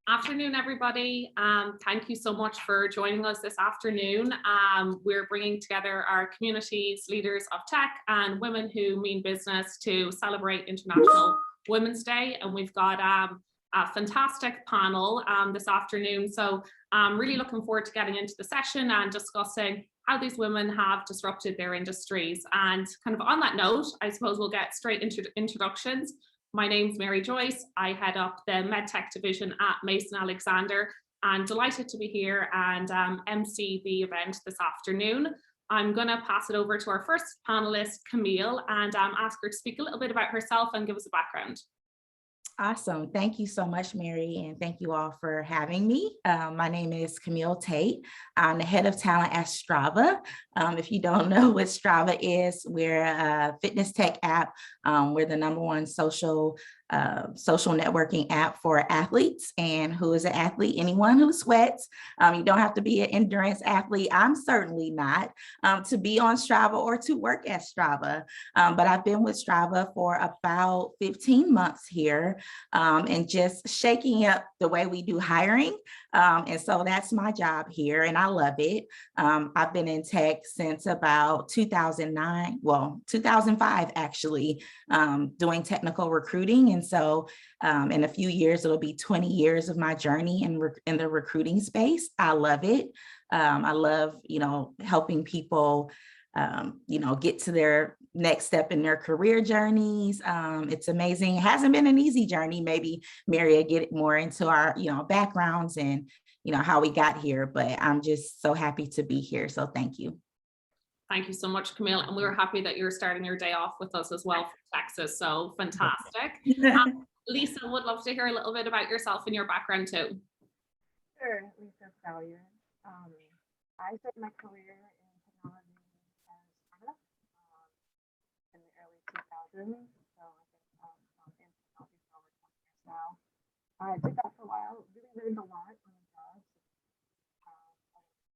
Afternoon, everybody. Thank you so much for joining us this afternoon. We're bringing together our communities, leaders of tech and women who mean business to celebrate International Women's Day. And we've got a fantastic panel this afternoon. So I'm really looking forward to getting into the session and discussing how these women have disrupted their industries. And kind of on that note, I suppose we'll get straight into introductions. My name's Mary Joyce. I head up the MedTech division at Mason Alexander, and delighted to be here and MC the event this afternoon. I'm going to pass it over to our first panelist, Camille, and ask her to speak a little bit about herself and give us a background. Awesome. Thank you so much, Mary, and thank you all for having me. My name is Camille Tate. I'm the head of talent at Strava. If you don't know what Strava is, we're a fitness tech app. We're the #1 social networking app for athletes. And who is an athlete? Anyone who sweats. You don't have to be an endurance athlete. I'm certainly not to be on Strava or to work at Strava. But I've been with Strava for about 15 months here and just shaking up the way we do hiring. And so that's my job here, and I love it. I've been in tech since about 2005, actually, doing technical recruiting. And so in a few years, it'll be 20 years of my journey in the recruiting space. I love it. I love, helping people, get to their next step in their career journeys. It's amazing. It hasn't been an easy journey. Maybe Mary will get more into our, backgrounds and, how we got here, but I'm just so happy to be here. So thank you. Thank you so much, Camille. And we were happy that you're starting your day off with us as well from Texas. So fantastic. Lisa, would love to hear a little bit about yourself and your background too. Sure, Lisa Salyards. I started my career in technology as a startup in the early 2000s. So I've been in technology for over 20 years now. I did that for a while, really learned a lot on the job.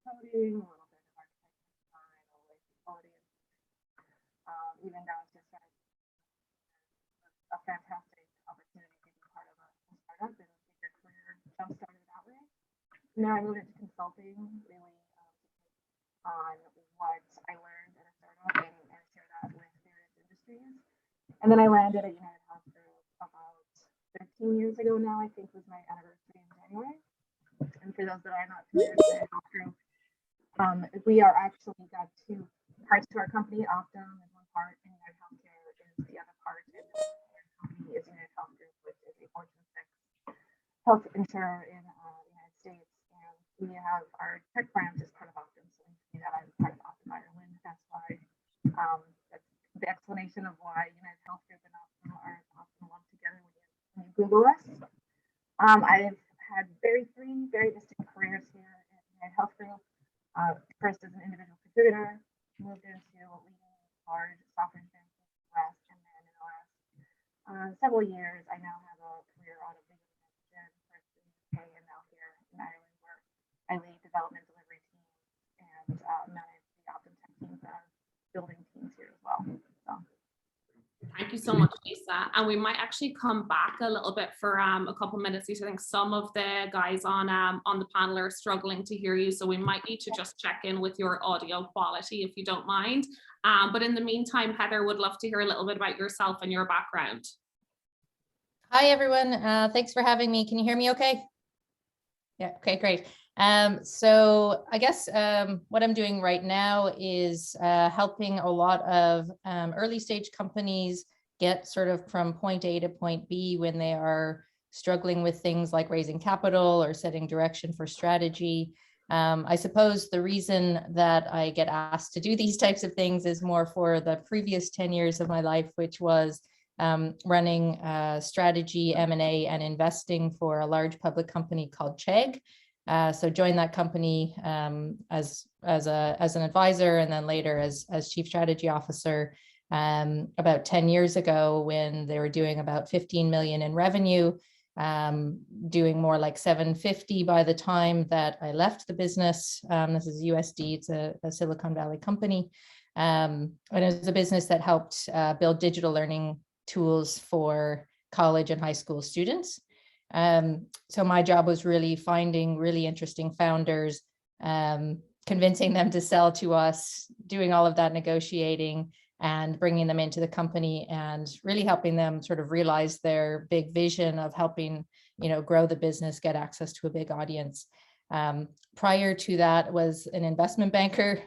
Coding, a little bit of architecture design, all the way to quality, even down to strategy. A fantastic opportunity to be part of a startup and get your career jump started that way. Now I moved into consulting, really on what I learned at a startup and share that with various industries. And then I landed at United Health Group about 13 years ago now, I think was my anniversary in January. And for those that are not familiar with the health group, we are actually got two parts to our company. Optum is one part, and United Healthcare is the other part. And the company is United Health Group, which is a Fortune 6 health insurer in the United States. And we have our tech branch is part of Optum, so we see that I'm part of Optum Ireland. That's why that's the explanation of why United Health Group and Optum are often lumped together when you Google us. I've had three very distinct careers here at United Health Group. First as an individual contributor, moved into leading large software engineering in the US, and then in the last several years, I now have a career out of legal management, first in the UK and now here in Ireland, where I lead development delivery teams and manage the Optum tech teams that are building teams here as well. So. Thank you so much, Lisa. And we might actually come back a little bit for a couple minutes. I think some of the guys on the panel are struggling to hear you, so we might need to just check in with your audio quality if you don't mind. But in the meantime, Heather would love to hear a little bit about yourself and your background. Hi, everyone. Thanks for having me. Can you hear me okay? Yeah, okay, great. So I guess what I'm doing right now is helping a lot of early stage companies get sort of from point A to point B when they are struggling with things like raising capital or setting direction for strategy. I suppose the reason that I get asked to do these types of things is more for the previous 10 years of my life, which was running strategy, M&A, and investing for a large public company called Chegg. So joined that company as an advisor, and then later as chief strategy officer about 10 years ago, when they were doing about 15 million in revenue, doing more like 750 by the time that I left the business. This is USD, it's a Silicon Valley company. And it was a business that helped build digital learning tools for college and high school students. So my job was really finding really interesting founders, convincing them to sell to us, doing all of that negotiating and bringing them into the company and really helping them sort of realize their big vision of helping, grow the business, get access to a big audience. Prior to that was an investment banker,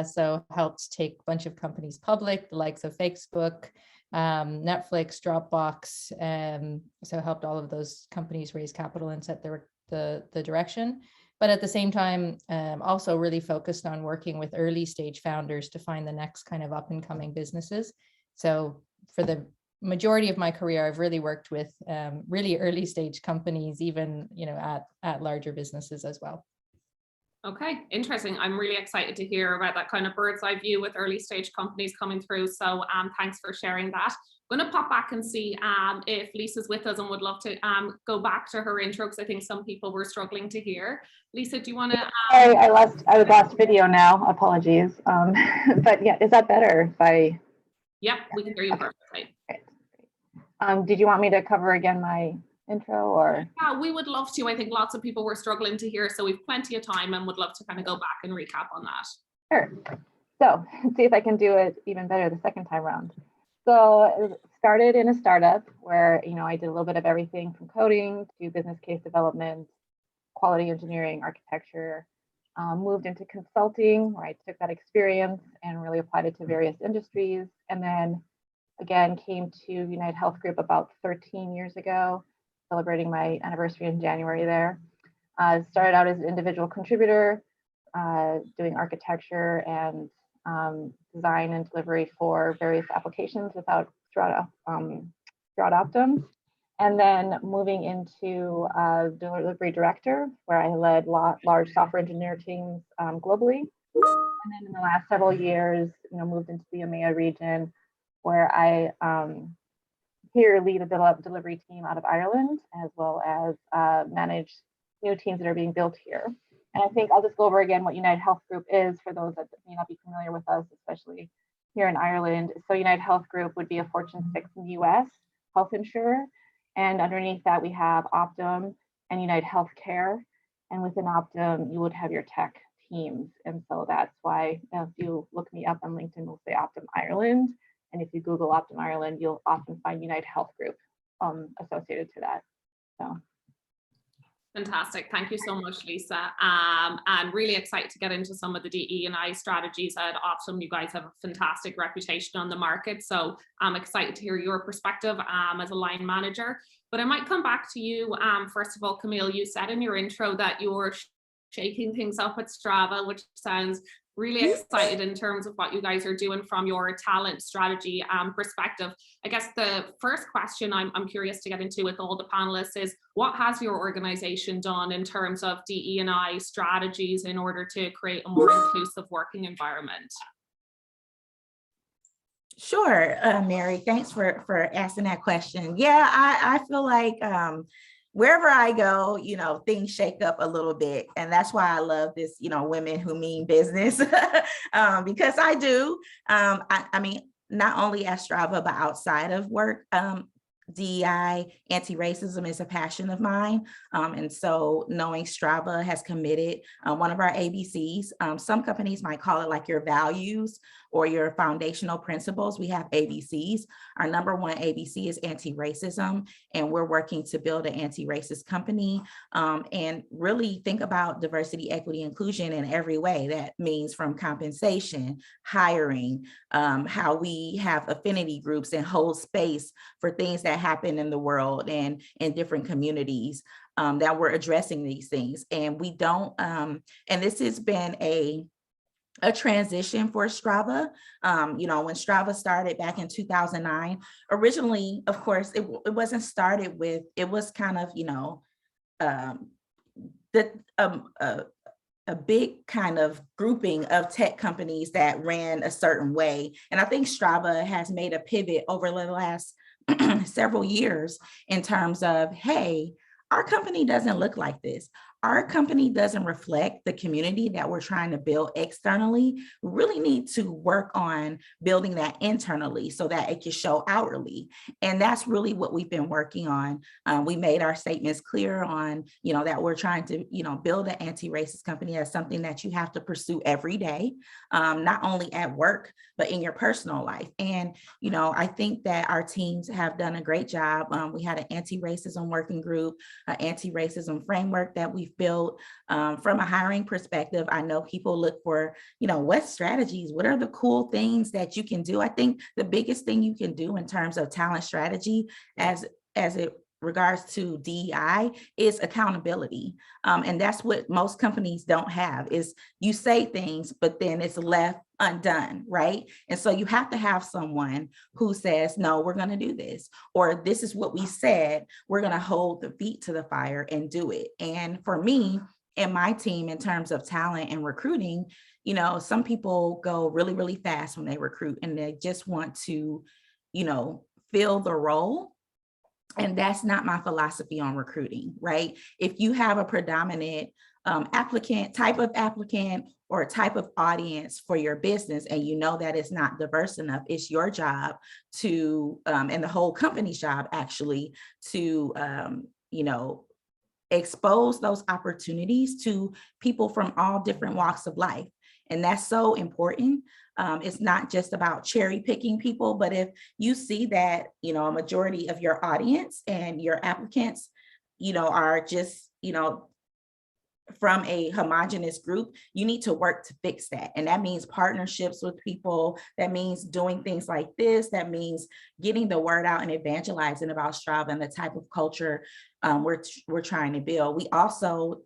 so helped take a bunch of companies public, the likes of Facebook, Netflix, Dropbox, so helped all of those companies raise capital and set the direction. But at the same time, also really focused on working with early stage founders to find the next kind of up and coming businesses. So for the majority of my career, I've really worked with really early stage companies, even at larger businesses as well. Okay, interesting. I'm really excited to hear about that kind of bird's eye view with early stage companies coming through. So thanks for sharing that. I'm going to pop back and see if Lisa's with us and would love to go back to her intro, because I think some people were struggling to hear. Lisa, do you want to? Sorry, I lost video now. Apologies. But yeah, is that better? Yep, we can hear you perfectly. Great. Did you want me to cover again my intro or? Yeah, we would love to. I think lots of people were struggling to hear, so we've plenty of time and would love to kind of go back and recap on that. Sure. So see if I can do it even better the second time around. So it started in a startup where, I did a little bit of everything from coding to business case development, quality engineering, architecture, moved into consulting where I took that experience and really applied it to various industries. And then again, came to United Health Group about 13 years ago, celebrating my anniversary in January there. Started out as an individual contributor, doing architecture and design and delivery for various applications without Strava Optum. And then moving into delivery director, where I led large software engineer teams globally. And then in the last several years, moved into the EMEA region, where I here lead a delivery team out of Ireland, as well as manage new teams that are being built here. And I think I'll just go over again what United Health Group is for those that may not be familiar with us, especially here in Ireland. So United Health Group would be a Fortune 6 in the US health insurer. And underneath that, we have Optum and United Healthcare. And within Optum, you would have your tech teams. And so that's why if you look me up on LinkedIn, we'll say Optum Ireland. And if you Google Optum Ireland, you'll often find United Health Group associated to that. So. Fantastic. Thank you so much, Lisa. And really excited to get into some of the DE&I strategies at Optum. You guys have a fantastic reputation on the market. So I'm excited to hear your perspective as a line manager. But I might come back to you. First of all, Camille, you said in your intro that you're shaking things up at Strava, which sounds really excited in terms of what you guys are doing from your talent strategy perspective. I guess the first question I'm curious to get into with all the panelists is, what has your organization done in terms of DE&I strategies in order to create a more inclusive working environment? Sure, Mary, thanks for asking that question. Yeah, I feel like wherever I go, things shake up a little bit. And that's why I love this, women who mean business, because I do. I mean, not only at Strava, but outside of work, DEI, anti-racism is a passion of mine. And so knowing Strava has committed one of our ABCs, some companies might call it like your values or your foundational principles. We have ABCs. Our number one ABC is anti-racism, and we're working to build an anti-racist company and really think about diversity, equity, inclusion in every way. That means from compensation, hiring, how we have affinity groups and hold space for things that happen in the world and in different communities that we're addressing these things. And we don't, and this has been a transition for Strava. When Strava started back in 2009, originally, of course, it wasn't started with, it was kind of, a big kind of grouping of tech companies that ran a certain way. And I think Strava has made a pivot over the last several years in terms of, hey, our company doesn't look like this. our company doesn't reflect the community that we're trying to build externally, we really need to work on building that internally so that it can show outwardly. And that's really what we've been working on. We made our statements clear on, that we're trying to, build an anti-racist company as something that you have to pursue every day, not only at work, but in your personal life. And, I think that our teams have done a great job. We had an anti-racism working group, an anti-racism framework that we've built. From a hiring perspective, I know people look for, what strategies, what are the cool things that you can do? I think the biggest thing you can do in terms of talent strategy as it regards to DEI is accountability. And that's what most companies don't have, is you say things, but then it's left undone, right? And so you have to have someone who says, no, we're going to do this, or this is what we said, we're going to hold the feet to the fire and do it. And for me and my team, in terms of talent and recruiting, some people go really, really fast when they recruit and they just want to, fill the role. And that's not my philosophy on recruiting, right? If you have a predominant type of applicant or a type of audience for your business, and that it's not diverse enough, it's your job to, and the whole company's job actually, to, expose those opportunities to people from all different walks of life. And that's so important. It's not just about cherry picking people, but if you see that, a majority of your audience and your applicants, are just, from a homogenous group, you need to work to fix that. And that means partnerships with people. That means doing things like this. That means getting the word out and evangelizing about Strava and the type of culture we're trying to build.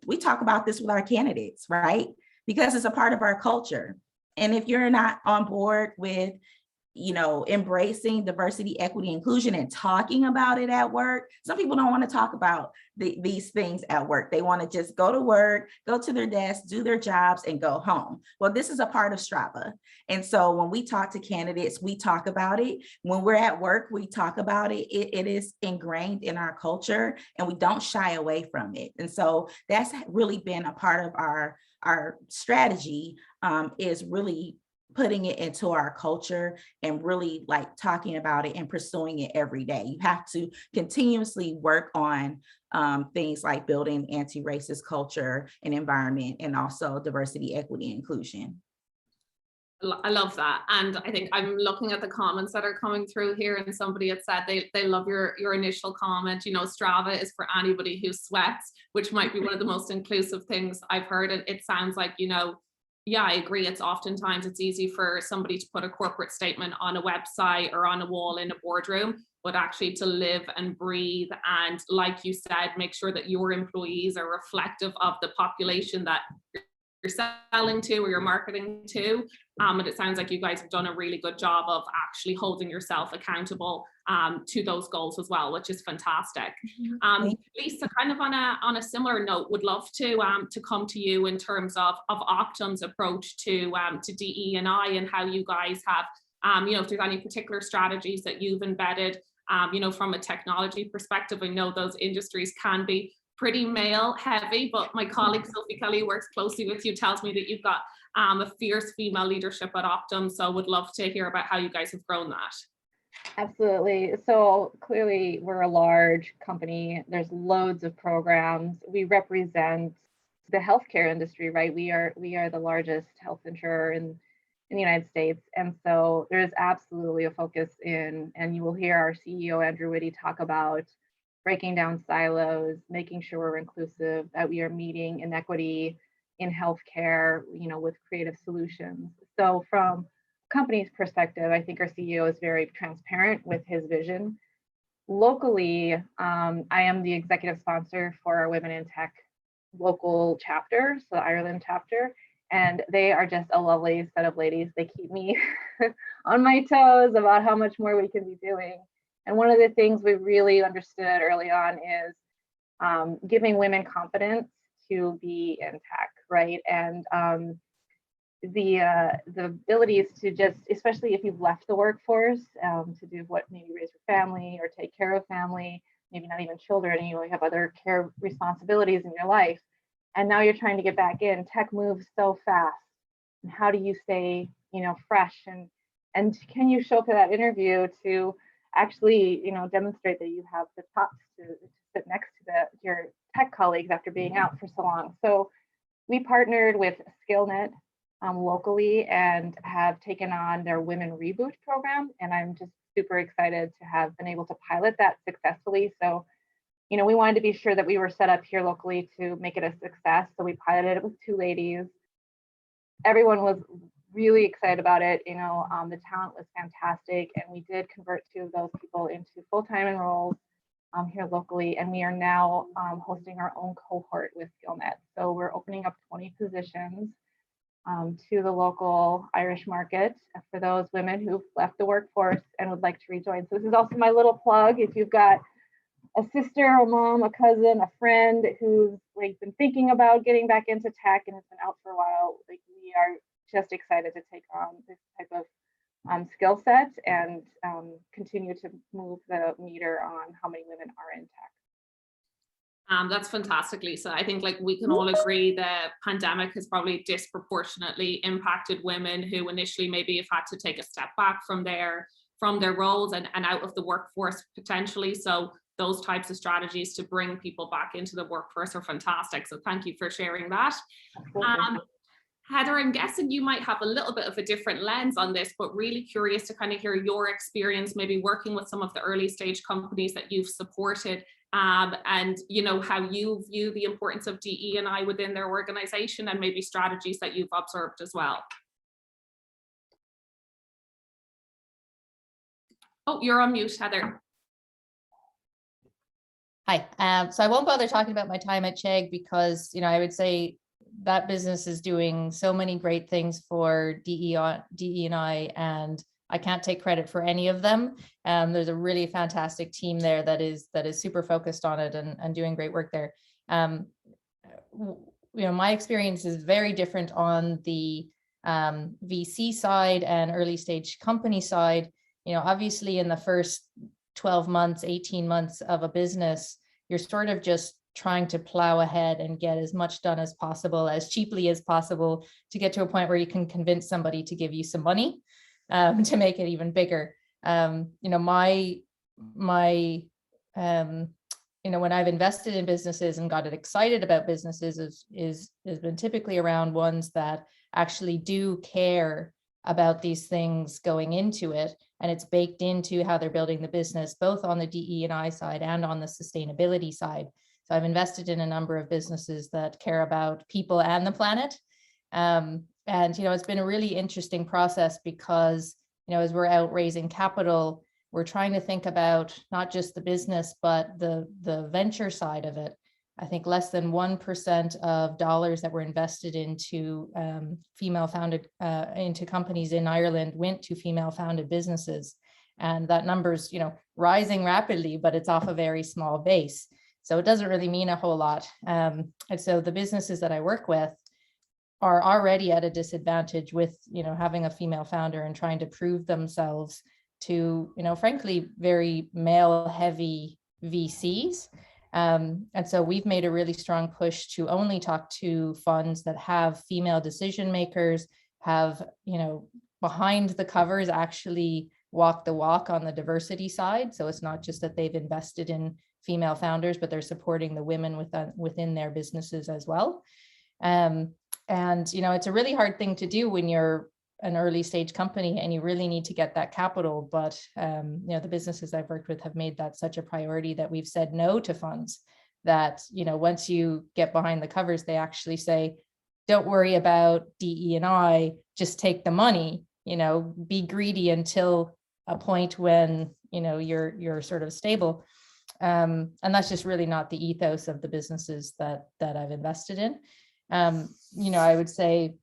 We talk about this with our candidates, right? Because it's a part of our culture. And if you're not on board with, embracing diversity, equity, inclusion, and talking about it at work, some people don't want to talk about these things at work. They want to just go to work, go to their desk, do their jobs, and go home. Well, this is a part of Strava. And so when we talk to candidates, we talk about it. When we're at work, we talk about it. It is ingrained in our culture, and we don't shy away from it. And so that's really been a part of our strategy, is really putting it into our culture and really talking about it and pursuing it every day. You have to continuously work on things like building anti-racist culture and environment, and also diversity, equity, and inclusion. I love that. And I think I'm looking at the comments that are coming through here, and somebody had said they love your initial comment. Strava is for anybody who sweats, which might be one of the most inclusive things I've heard. And it sounds like, yeah, I agree. It's easy for somebody to put a corporate statement on a website or on a wall in a boardroom, but actually to live and breathe. And like you said, make sure that your employees are reflective of the population that you're selling to or you're marketing to. And it sounds like you guys have done a really good job of actually holding yourself accountable to those goals as well, which is fantastic. Lisa, kind of on a similar note, would love to come to you in terms of Optum's approach to DE&I, and how you guys have, if there's any particular strategies that you've embedded, from a technology perspective. I know those industries can be pretty male heavy, but my colleague Sophie Kelly, who works closely with you, tells me that you've got a fierce female leadership at Optum. So would love to hear about how you guys have grown that. Absolutely. So clearly we're a large company. There's loads of programs. We represent the healthcare industry, right? We are the largest health insurer in the United States. And so there's absolutely a focus and you will hear our CEO, Andrew Whitty, talk about breaking down silos, making sure we're inclusive, that we are meeting inequity in healthcare, with creative solutions. So from company's perspective, I think our CEO is very transparent with his vision. Locally, I am the executive sponsor for our Women in Tech local chapter, so the Ireland chapter, and they are just a lovely set of ladies. They keep me on my toes about how much more we can be doing. And one of the things we really understood early on is giving women confidence to be in tech, right? And the abilities to just, especially if you've left the workforce, to do what, maybe raise your family or take care of family, maybe not even children, and you have other care responsibilities in your life, and now you're trying to get back in. Tech moves so fast. And how do you stay, fresh? And can you show up to that interview to actually, demonstrate that you have the chops to sit next to your tech colleagues after being out for so long? So we partnered with SkillNet locally and have taken on their Women Reboot program. And I'm just super excited to have been able to pilot that successfully. So, we wanted to be sure that we were set up here locally to make it a success. So we piloted it with 2 ladies. Everyone was really excited about it. The talent was fantastic. And we did convert 2 of those people into full-time enrolls here locally. And we are now hosting our own cohort with SkillNet. So we're opening up 20 positions to the local Irish market for those women who've left the workforce and would like to rejoin. So this is also my little plug. If you've got a sister, a mom, a cousin, a friend who's been thinking about getting back into tech and has been out for a while, we are just excited to take on this type of skill set and continue to move the meter on how many women are in tech. That's fantastic, Lisa. I think we can all agree the pandemic has probably disproportionately impacted women who initially maybe have had to take a step back from their roles and out of the workforce potentially. So those types of strategies to bring people back into the workforce are fantastic. So thank you for sharing that. Heather, I'm guessing you might have a little bit of a different lens on this, but really curious to kind of hear your experience, maybe working with some of the early stage companies that you've supported, and how you view the importance of DE&I within their organization and maybe strategies that you've observed as well. Oh, you're on mute, Heather. Hi. So I won't bother talking about my time at Chegg because, I would say that business is doing so many great things for DE&I, and I can't take credit for any of them. There's a really fantastic team there that is super focused on it and doing great work there. My experience is very different on the VC side and early stage company side. Obviously in the first 12 months, 18 months of a business, you're sort of just trying to plow ahead and get as much done as possible, as cheaply as possible, to get to a point where you can convince somebody to give you some money to make it even bigger. When I've invested in businesses and got excited about businesses has been typically around ones that actually do care about these things going into it, and it's baked into how they're building the business, both on the DE&I side and on the sustainability side. So I've invested in a number of businesses that care about people and the planet. And, it's been a really interesting process because, as we're out raising capital, we're trying to think about not just the business, but the venture side of it. I think less than 1% of dollars that were invested into female-founded into companies in Ireland went to female-founded businesses, and that number's rising rapidly, but it's off a very small base, so it doesn't really mean a whole lot. And so the businesses that I work with are already at a disadvantage with having a female founder and trying to prove themselves to frankly very male-heavy VCs. And so we've made a really strong push to only talk to funds that have female decision makers, have, behind the covers actually walk the walk on the diversity side. So it's not just that they've invested in female founders, but they're supporting the women within their businesses as well. And, it's a really hard thing to do when you're an early stage company and you really need to get that capital. But, the businesses I've worked with have made that such a priority that we've said no to funds that, once you get behind the covers, they actually say, don't worry about DE&I, just take the money, be greedy until a point when, you're sort of stable. And that's just really not the ethos of the businesses that I've invested in. I would say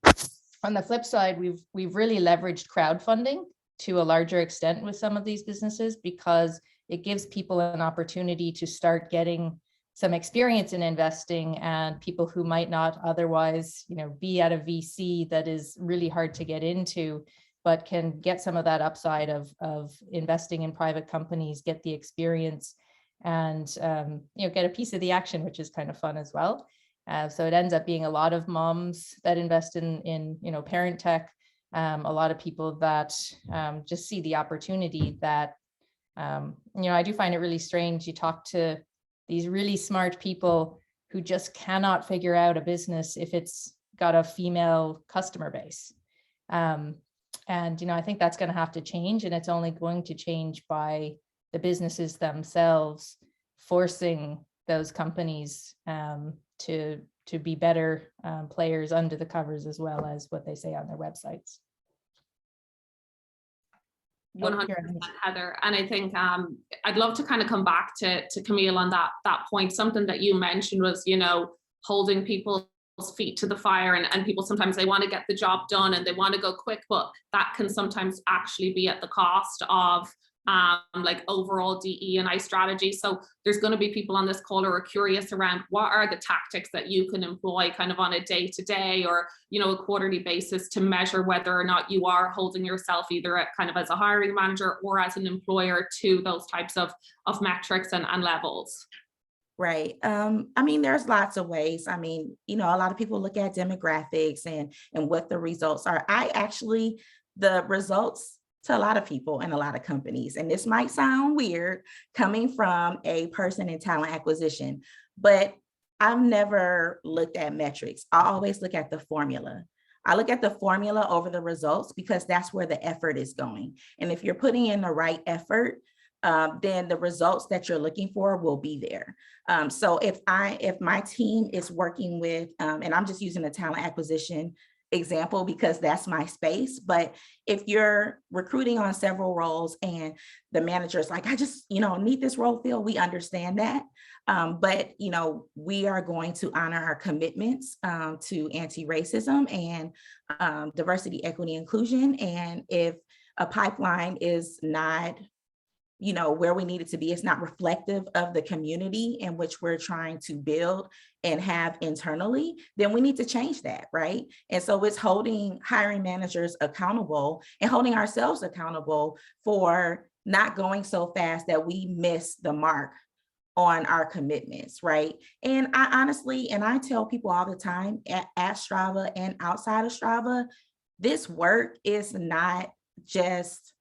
on the flip side, we've really leveraged crowdfunding to a larger extent with some of these businesses because it gives people an opportunity to start getting some experience in investing, and people who might not otherwise, be at a VC that is really hard to get into, but can get some of that upside of investing in private companies, get the experience, and get a piece of the action, which is kind of fun as well. So it ends up being a lot of moms that invest in parent tech, a lot of people that just see the opportunity that, I do find it really strange. You talk to these really smart people who just cannot figure out a business if it's got a female customer base. And, I think that's going to have to change, and it's only going to change by the businesses themselves forcing those companies to be better players under the covers, as well as what they say on their websites. 100%, Heather. And I think I'd love to kind of come back to Camille on that point. Something that you mentioned was, holding people's feet to the fire, and people sometimes they want to get the job done and they want to go quick, but that can sometimes actually be at the cost of like overall DE&I strategy. So there's going to be people on this call who are curious around what are the tactics that you can employ kind of on a day-to-day or, a quarterly basis to measure whether or not you are holding yourself either at kind of as a hiring manager or as an employer to those types of metrics and levels. Right. There's lots of ways. A lot of people look at demographics and what the results are. The results to a lot of people and a lot of companies, and this might sound weird coming from a person in talent acquisition, but I've never looked at metrics. I always look at the formula. I look at the formula over the results because that's where the effort is going. And if you're putting in the right effort, then the results that you're looking for will be there. So if my team is working with, and I'm just using the talent acquisition example because that's my space, but if you're recruiting on several roles and the manager is like, I just, need this role filled, we understand that. But, we are going to honor our commitments to anti-racism and diversity, equity, inclusion. And if a pipeline is not where we need it to be, it's not reflective of the community in which we're trying to build and have internally, then we need to change that, right? And so it's holding hiring managers accountable and holding ourselves accountable for not going so fast that we miss the mark on our commitments, right? And I tell people all the time at Strava and outside of Strava, this work is not just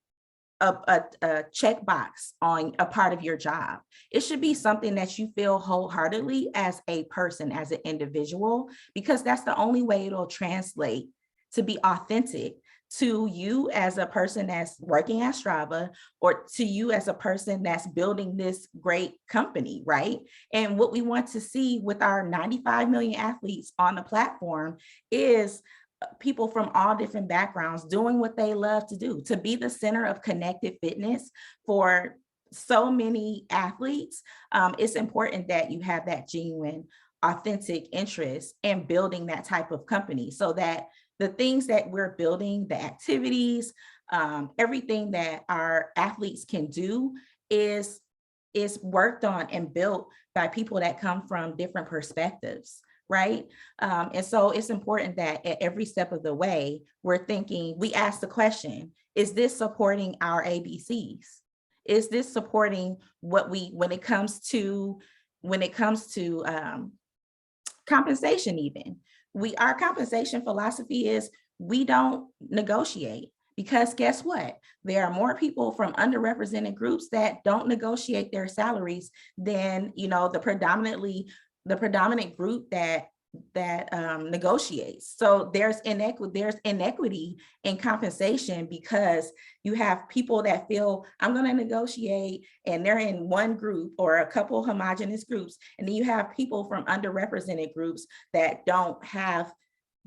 a checkbox on a part of your job. It should be something that you feel wholeheartedly as a person, as an individual, because that's the only way it'll translate to be authentic to you as a person that's working at Strava, or to you as a person that's building this great company, right? And what we want to see with our 95 million athletes on the platform is people from all different backgrounds doing what they love to do, to be the center of connected fitness for so many athletes. It's important that you have that genuine, authentic interest in building that type of company, so that the things that we're building, the activities, everything that our athletes can do is worked on and built by people that come from different perspectives. Right. And so it's important that at every step of the way, we ask the question, is this supporting our ABCs? Is this supporting when it comes to compensation even? Our compensation philosophy is we don't negotiate, because guess what? There are more people from underrepresented groups that don't negotiate their salaries than, the predominant group that negotiates. So there's inequity in compensation, because you have people that feel I'm going to negotiate and they're in one group or a couple homogenous groups, and then you have people from underrepresented groups that don't have,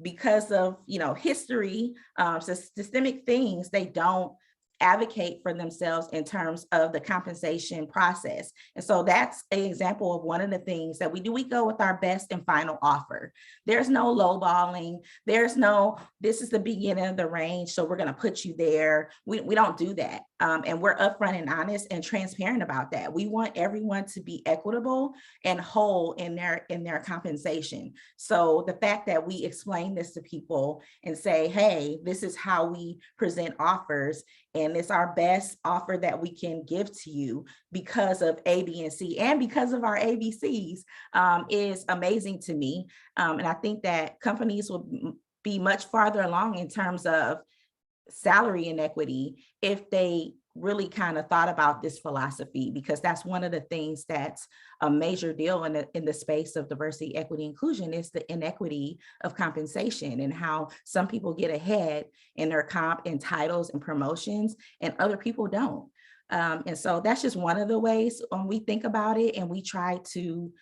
because of history, systemic things, they don't advocate for themselves in terms of the compensation process. And so that's an example of one of the things that we do. We go with our best and final offer. There's no lowballing. There's no, this is the beginning of the range, so we're going to put you there. We don't do that. And we're upfront and honest and transparent about that. We want everyone to be equitable and whole in their compensation. So the fact that we explain this to people and say, hey, this is how we present offers, and it's our best offer that we can give to you because of A, B, and C, and because of our ABCs, is amazing to me. And I think that companies will be much farther along in terms of salary inequity if they really kind of thought about this philosophy, because that's one of the things that's a major deal in the space of diversity, equity, inclusion, is the inequity of compensation and how some people get ahead in their comp and titles and promotions and other people don't. And so that's just one of the ways when we think about it, and we try to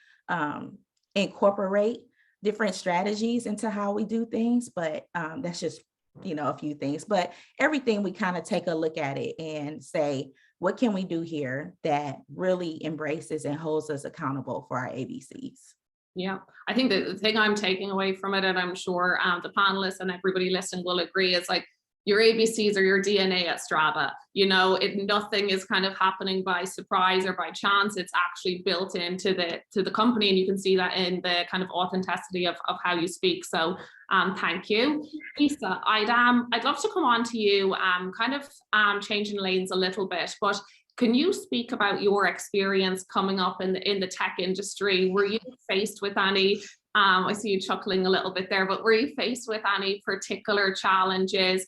incorporate different strategies into how we do things, but that's just a few things, but everything we kind of take a look at it and say, what can we do here that really embraces and holds us accountable for our ABCs? Yeah, I think the thing I'm taking away from it, and I'm sure the panelists and everybody listening will agree, is like your ABCs are your DNA at Strava. Nothing is kind of happening by surprise or by chance. It's actually built into the company, and you can see that in the kind of authenticity of how you speak. So thank you. Lisa, I'd love to come on to you, kind of changing lanes a little bit, but can you speak about your experience coming up in the tech industry? Were you faced with any, I see you chuckling a little bit there, but were you faced with any particular challenges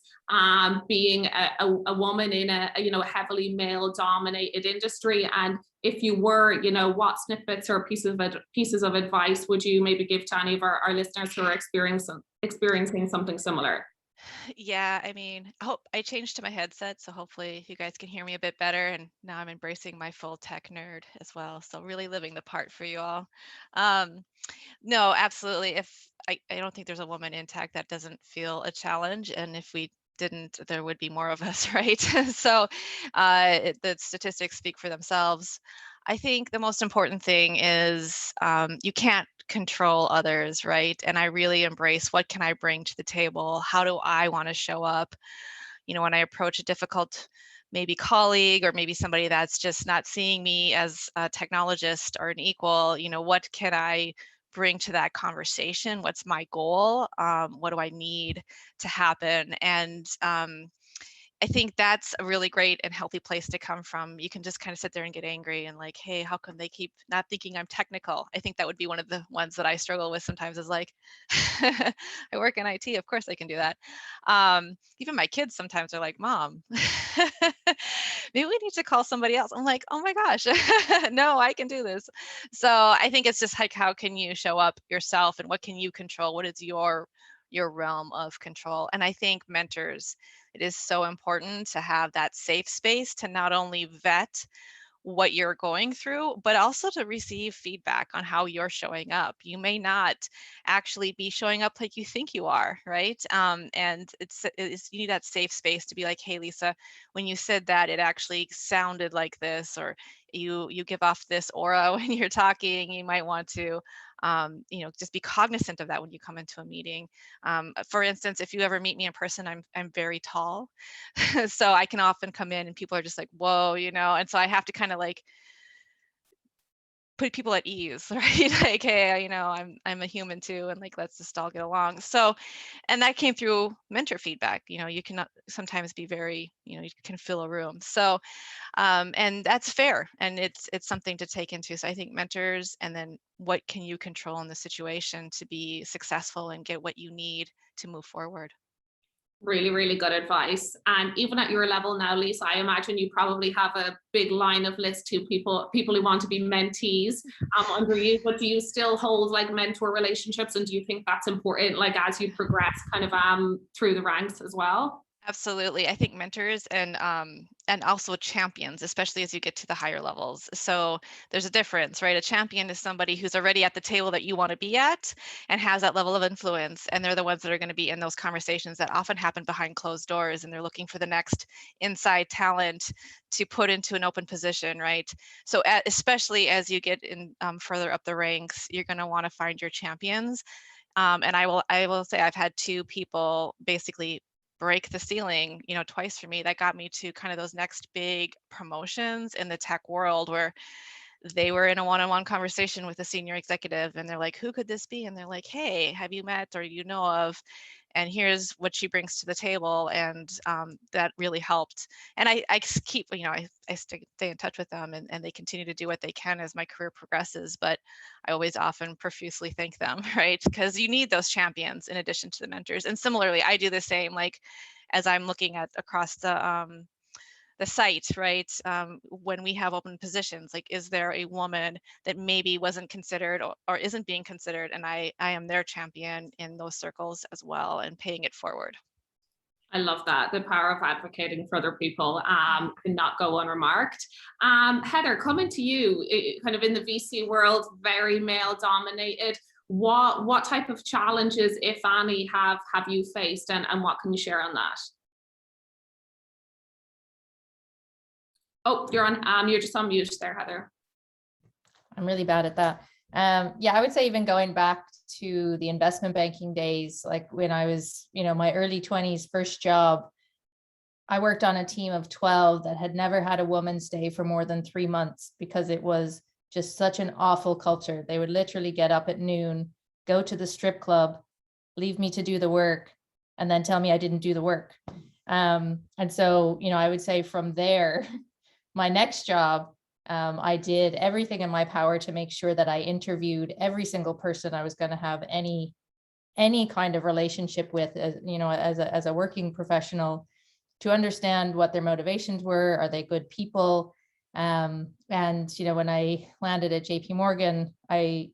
being a woman in a heavily male dominated industry? And if you were, what snippets or pieces of advice would you maybe give to any of our listeners who are experiencing something similar? Yeah, I mean, I changed to my headset, so hopefully you guys can hear me a bit better. And now I'm embracing my full tech nerd as well. So really living the part for you all. No, absolutely. I don't think there's a woman in tech that doesn't feel a challenge. And if we didn't, there would be more of us, right? So the statistics speak for themselves. I think the most important thing is you can't control others, right? And I really embrace, what can I bring to the table? How do I want to show up? When I approach a difficult maybe colleague or maybe somebody that's just not seeing me as a technologist or an equal, what can I bring to that conversation? What's my goal? What do I need to happen? And I think that's a really great and healthy place to come from. You can just kind of sit there and get angry and like, hey, how come they keep not thinking I'm technical? I think that would be one of the ones that I struggle with sometimes, is like, I work in IT, of course I can do that. Even my kids sometimes are like, Mom, maybe we need to call somebody else. I'm like, oh my gosh, no, I can do this. So I think it's just like, how can you show up yourself and what can you control? What is your realm of control? And I think mentors, it is so important to have that safe space to not only vet what you're going through, but also to receive feedback on how you're showing up. You may not actually be showing up like you think you are, right? And it's you need that safe space to be like, hey, Lisa, when you said that, it actually sounded like this, or you give off this aura when you're talking. You might want to just be cognizant of that when you come into a meeting. For instance, if you ever meet me in person, I'm very tall. So I can often come in and people are just like, whoa, and so I have to kind of like put people at ease, right? Like, hey, I'm a human too, and like, let's just all get along. So, and that came through mentor feedback. You can sometimes be very, you can fill a room. So, and that's fair, and it's something to take into. So I think mentors, and then what can you control in the situation to be successful and get what you need to move forward. Really, really good advice. And even at your level now, Lisa, I imagine you probably have a big line of list to people who want to be mentees under you, but do you still hold like mentor relationships? And do you think that's important, like as you progress kind of through the ranks as well? Absolutely. I think mentors and also champions, especially as you get to the higher levels. So there's a difference, right? A champion is somebody who's already at the table that you want to be at and has that level of influence. And they're the ones that are going to be in those conversations that often happen behind closed doors. And they're looking for the next inside talent to put into an open position, right? So especially as you get in further up the ranks, you're going to want to find your champions. And I will say I've had two people basically break the ceiling, twice for me. That got me to kind of those next big promotions in the tech world, where they were in a one-on-one conversation with a senior executive and they're like, who could this be? And they're like, hey, have you met or of? and here's what she brings to the table. And that really helped. And I keep, you know, I stay in touch with them, and they continue to do what they can as my career progresses. But I always often profusely thank them, right? Because you need those champions in addition to the mentors. And similarly, I do the same, like as I'm looking at across the site, right? When we have open positions, like, is there a woman that maybe wasn't considered or isn't being considered? And I am their champion in those circles as well, and paying it forward. I love that, the power of advocating for other people and not go unremarked. Heather, coming to you, kind of in the VC world, very male dominated. What type of challenges, if any, have you faced, and what can you share on that? Oh, you're on. You're just on mute there, Heather. I'm really bad at that. Yeah, I would say even going back to the investment banking days, like when I was, you know, my early 20s, first job, I worked on a team of 12 that had never had a woman stay for more than 3 months because it was just such an awful culture. They would literally get up at noon, go to the strip club, leave me to do the work, and then tell me I didn't do the work. And so, you know, I would say from there, my next job, I did everything in my power to make sure that I interviewed every single person I was going to have any kind of relationship with, you know, as a working professional, to understand what their motivations were. Are they good people? And, you know, when I landed at JP Morgan, I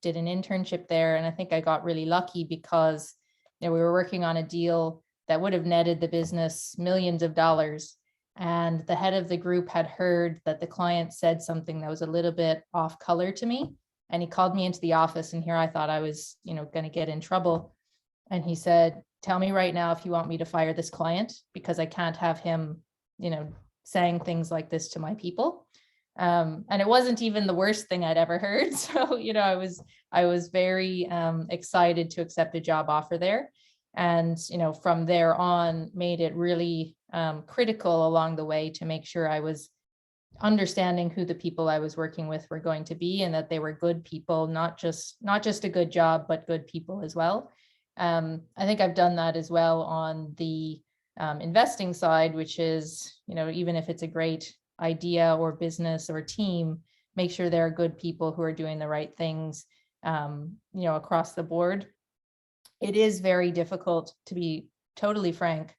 did an internship there, and I think I got really lucky because, you know, we were working on a deal that would have netted the business millions of dollars. And the head of the group had heard that the client said something that was a little bit off color to me. And he called me into the office, and here I thought I was, you know, going to get in trouble. And he said, tell me right now if you want me to fire this client, because I can't have him, you know, saying things like this to my people. And it wasn't even the worst thing I'd ever heard. So, you know, I was very excited to accept a job offer there. And, you know, from there on, made it really critical along the way to make sure I was understanding who the people I was working with were going to be, and that they were good people, not just a good job, but good people as well. I think I've done that as well on the investing side, which is, you know, even if it's a great idea or business or team, make sure there are good people who are doing the right things, you know, across the board. It is very difficult, to be totally frank,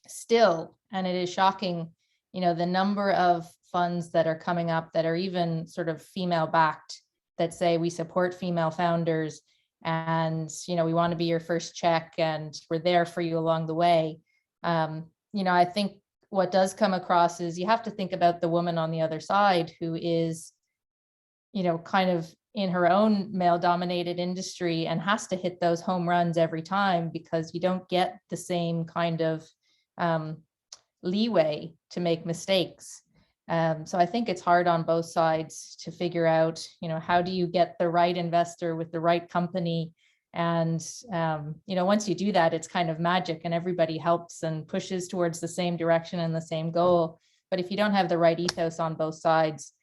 still, and it is shocking, you know, the number of funds that are coming up that are even sort of female backed, that say we support female founders, and, you know, we want to be your first check, and we're there for you along the way. You know, I think what does come across is you have to think about the woman on the other side who is, you know, kind of in her own male dominated industry and has to hit those home runs every time, because you don't get the same kind of leeway to make mistakes. So I think it's hard on both sides to figure out, you know, how do you get the right investor with the right company? And, you know, once you do that, it's kind of magic, and everybody helps and pushes towards the same direction and the same goal. But if you don't have the right ethos on both sides,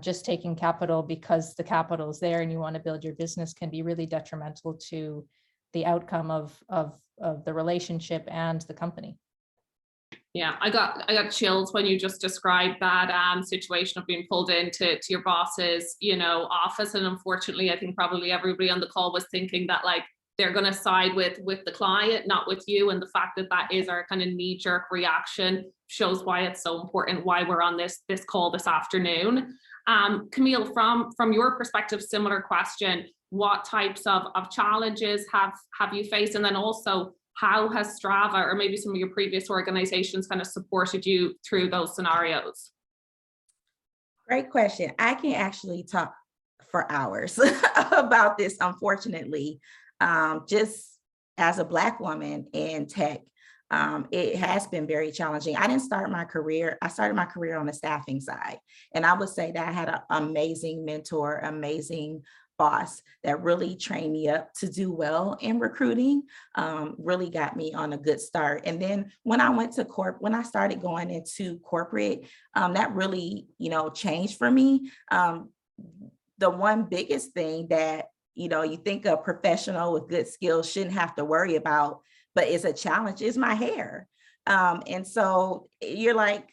just taking capital because the capital is there and you want to build your business can be really detrimental to the outcome of the relationship and the company. Yeah, I got chills when you just described that situation of being pulled into your boss's, you know, office. And unfortunately, I think probably everybody on the call was thinking that, like, they're going to side with the client, not with you. And the fact that that is our kind of knee-jerk reaction shows why it's so important, why we're on this call this afternoon. Camille, from your perspective, similar question: what types of challenges have you faced, and then also, how has Strava, or maybe some of your previous organizations, kind of supported you through those scenarios? Great question. I can actually talk for hours about this, unfortunately. Just as a Black woman in tech, it has been very challenging. I started my career on the staffing side. And I would say that I had an amazing mentor, amazing boss that really trained me up to do well in recruiting, really got me on a good start. And then when I started going into corporate, that really, you know, changed for me. The one biggest thing that you know, you think a professional with good skills shouldn't have to worry about, but it's a challenge, is my hair. And so you're like,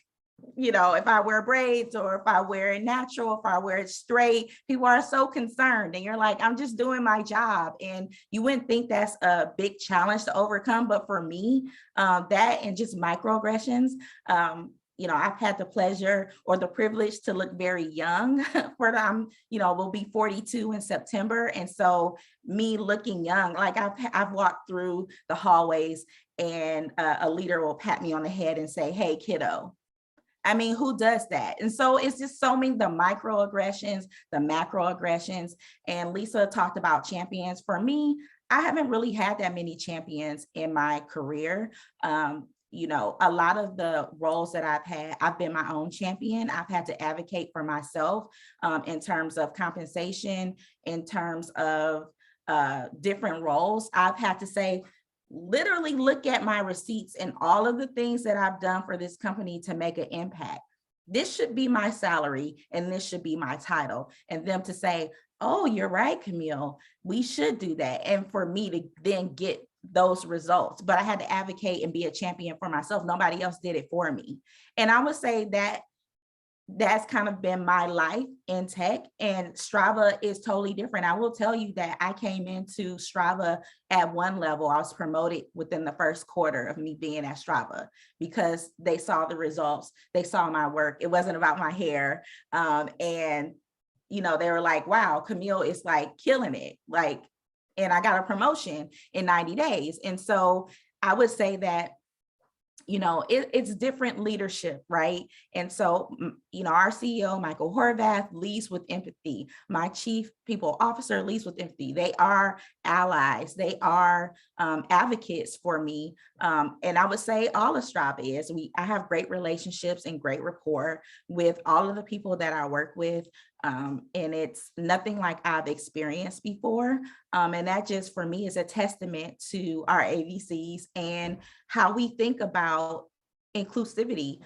you know, if I wear braids or if I wear it natural, if I wear it straight, people are so concerned. And you're like, I'm just doing my job. And you wouldn't think that's a big challenge to overcome. But for me, that and just microaggressions, you know, I've had the pleasure or the privilege to look very young for them, you know, will be 42 in September. And so me looking young, like I've walked through the hallways and a leader will pat me on the head and say, hey, kiddo. I mean, who does that? And so it's just so many, the microaggressions, the macroaggressions. And Lisa talked about champions. For me, I haven't really had that many champions in my career. You know, a lot of the roles that I've had, I've been my own champion. I've had to advocate for myself in terms of compensation, in terms of different roles. I've had to say, literally look at my receipts and all of the things that I've done for this company to make an impact. This should be my salary and this should be my title. And them to say, oh, you're right, Camille, we should do that. And for me to then get those results, but I had to advocate and be a champion for myself. Nobody else did it for me. And I would say that that's kind of been my life in tech, and Strava is totally different. I will tell you that I came into Strava at one level. I was promoted within the first quarter of me being at Strava because they saw the results. They saw my work. It wasn't about my hair. And, you know, they were like, wow, Camille is like killing it. Like, and I got a promotion in 90 days. And so I would say that, you know, it's different leadership, right? And so, you know, our CEO, Michael Horvath, leads with empathy. My chief people officer leads with empathy. They are allies. They are advocates for me. And I would say all of Strava is. I have great relationships and great rapport with all of the people that I work with. And it's nothing like I've experienced before. And that just for me is a testament to our AVCs and how we think about inclusivity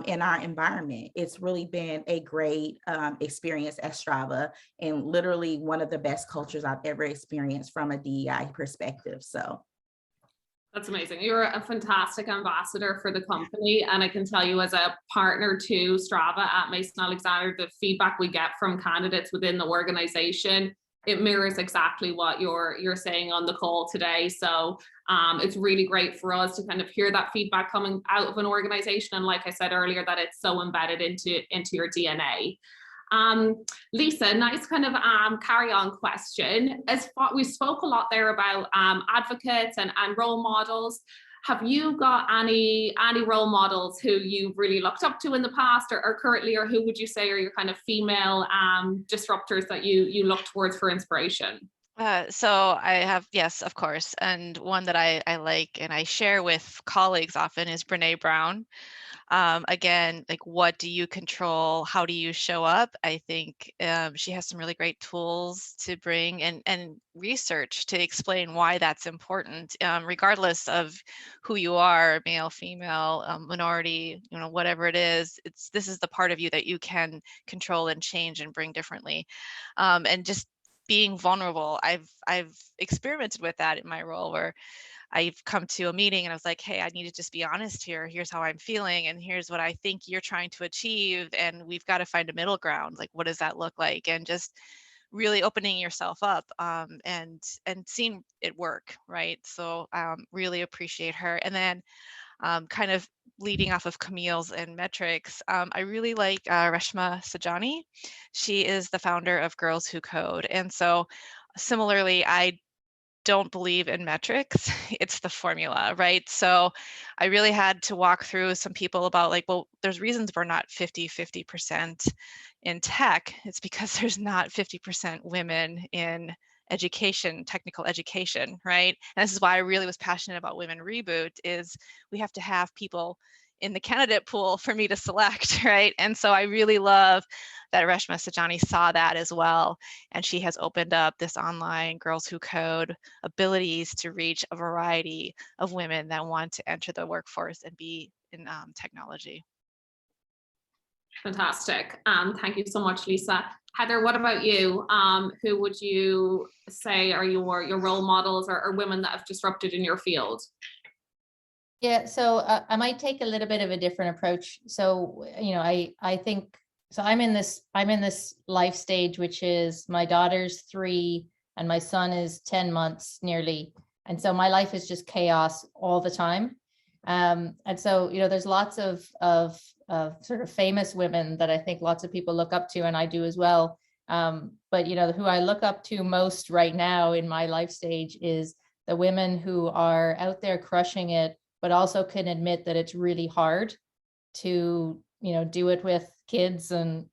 in our environment. It's really been a great experience at Strava and literally one of the best cultures I've ever experienced from a DEI perspective. So. That's amazing. You're a fantastic ambassador for the company. And I can tell you as a partner to Strava at Mason Alexander, the feedback we get from candidates within the organization, it mirrors exactly what you're saying on the call today. So it's really great for us to kind of hear that feedback coming out of an organization. And like I said earlier, that it's so embedded into your DNA. Lisa, nice kind of carry on question. As we spoke a lot there about advocates and role models. Have you got any role models who you've really looked up to in the past or currently, or who would you say are your kind of female disruptors that you look towards for inspiration? So I have, yes, of course. And one that I like and I share with colleagues often is Brene Brown. Again, like, what do you control? How do you show up? I think she has some really great tools to bring and research to explain why that's important, regardless of who you are, male, female, minority, you know, whatever it is. This is the part of you that you can control and change and bring differently, and just being vulnerable. I've experimented with that in my role where I've come to a meeting and I was like, hey, I need to just be honest here. Here's how I'm feeling. And here's what I think you're trying to achieve. And we've got to find a middle ground. Like, what does that look like? And just really opening yourself up and seeing it work. Right. So really appreciate her. And then kind of leading off of Camille's and metrics, I really like Reshma Sajani. She is the founder of Girls Who Code. And so similarly, I don't believe in metrics. It's the formula, right? So I really had to walk through some people about like, well, there's reasons we're not 50% in tech. It's because there's not 50% women in education, technical education, right? And this is why I really was passionate about Women Reboot, is we have to have people in the candidate pool for me to select, right? And so I really love that Reshma Sajani saw that as well. And she has opened up this online Girls Who Code abilities to reach a variety of women that want to enter the workforce and be in technology. Fantastic. Thank you so much, Lisa. Heather, what about you? Who would you say are your role models or women that have disrupted in your field? Yeah, so I might take a little bit of a different approach. So, you know, I think, so I'm in this life stage, which is my daughter's 3 and my son is 10 months nearly. And so my life is just chaos all the time. And so, you know, there's lots of sort of famous women that I think lots of people look up to, and I do as well. But, you know, who I look up to most right now in my life stage is the women who are out there crushing it, but also can admit that it's really hard to, you know, do it with kids and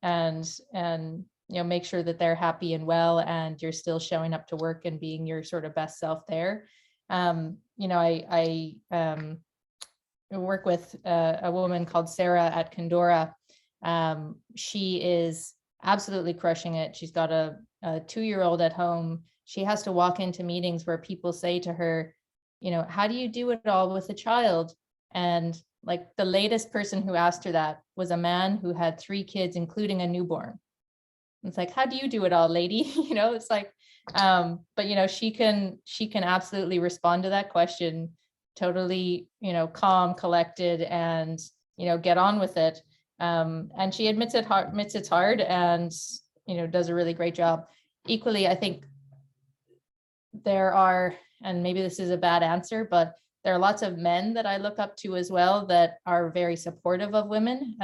you know, make sure that they're happy and well, and you're still showing up to work and being your sort of best self there. You know, I work with a woman called Sarah at Condora. She is absolutely crushing it. She's got a 2-year-old at home. She has to walk into meetings where people say to her, you know, how do you do it all with a child? And like the latest person who asked her that was a man who had 3 kids, including a newborn. It's like, how do you do it all, lady? You know, it's like, but you know, she can absolutely respond to that question totally, you know, calm, collected, and, you know, get on with it. And she admits it's hard, and, you know, does a really great job. Equally, I think there are, and maybe this is a bad answer, but there are lots of men that I look up to as well that are very supportive of women.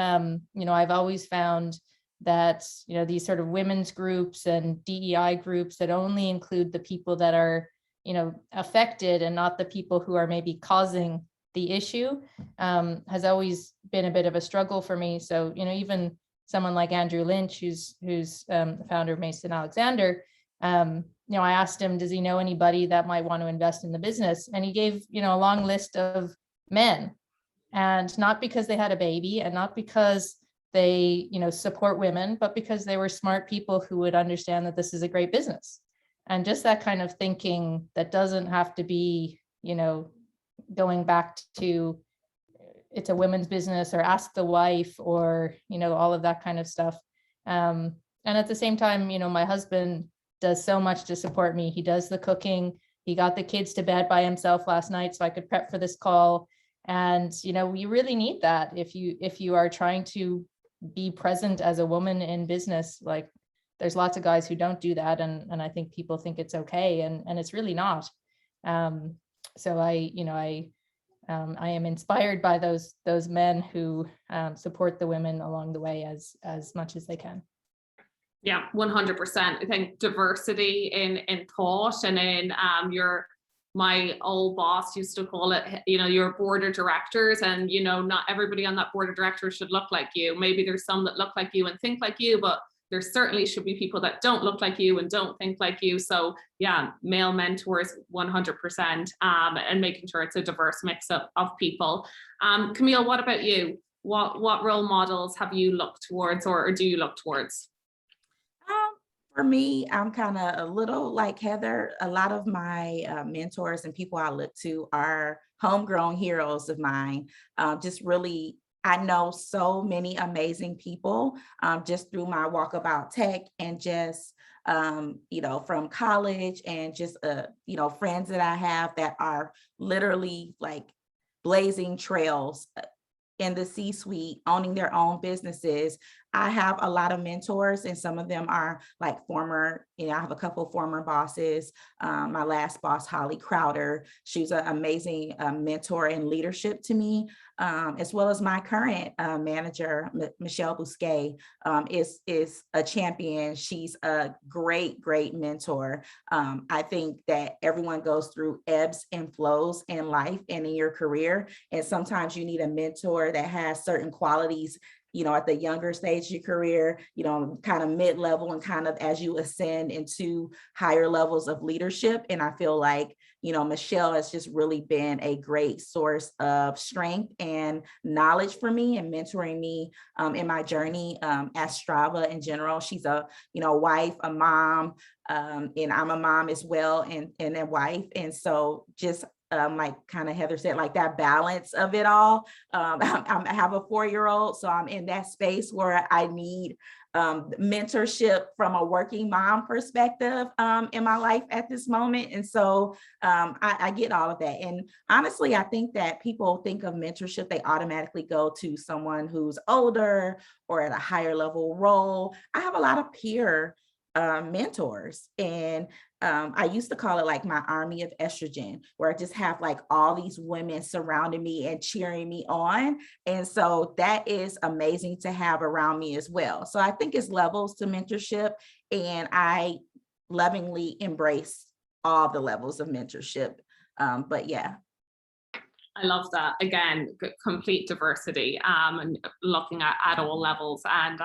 You know, I've always found that, you know, these sort of women's groups and DEI groups that only include the people that are, you know, affected and not the people who are maybe causing the issue, has always been a bit of a struggle for me. So, you know, even someone like Andrew Lynch, who's the founder of Mason Alexander, you know, I asked him, does he know anybody that might want to invest in the business? And he gave, you know, a long list of men, and not because they had a baby and not because they, you know, support women, but because they were smart people who would understand that this is a great business. And just that kind of thinking that doesn't have to be, you know, going back to it's a women's business or ask the wife or, you know, all of that kind of stuff. And at the same time, you know, my husband does so much to support me. He does the cooking. He got the kids to bed by himself last night so I could prep for this call. And, you know, we really need that if you are trying to be present as a woman in business. Like, there's lots of guys who don't do that, and I think people think it's okay, and it's really not. So I am inspired by those men who support the women along the way as much as they can. Yeah, 100%. I think diversity in thought and in my old boss used to call it, you know, your board of directors, and, you know, not everybody on that board of directors should look like you. Maybe there's some that look like you and think like you, but there certainly should be people that don't look like you and don't think like you. So yeah, male mentors 100%, and making sure it's a diverse mix of people. Camille, what about you? What role models have you looked towards, or do you look towards? For me, I'm kind of a little like Heather. A lot of my mentors and people I look to are homegrown heroes of mine. Just really, I know so many amazing people just through my walkabout tech, and just, you know, from college, and just, you know, friends that I have that are literally like blazing trails in the C-suite, owning their own businesses. I have a lot of mentors, and some of them are like former, you know, I have a couple of former bosses. My last boss, Holly Crowder, she's an amazing mentor and leadership to me, as well as my current manager, Michelle Bousquet, is a champion. She's a great mentor. I think that everyone goes through ebbs and flows in life and in your career, and sometimes you need a mentor that has certain qualities, you know, at the younger stage of your career, you know, kind of mid-level, and kind of as you ascend into higher levels of leadership. And I feel like, you know, Michelle has just really been a great source of strength and knowledge for me, and mentoring me in my journey at Strava in general. She's a, you know, wife, a mom, and I'm a mom as well, and a wife. And so just like kind of Heather said, like that balance of it all. I have a 4-year-old, so I'm in that space where I need mentorship from a working mom perspective in my life at this moment. And so I get all of that. And honestly, I think that people think of mentorship, they automatically go to someone who's older or at a higher level role. I have a lot of peer mentors, and I used to call it like my army of estrogen, where I just have like all these women surrounding me and cheering me on. And so that is amazing to have around me as well. So I think it's levels to mentorship, and I lovingly embrace all the levels of mentorship. But yeah. I love that. Again, complete diversity and looking at all levels. And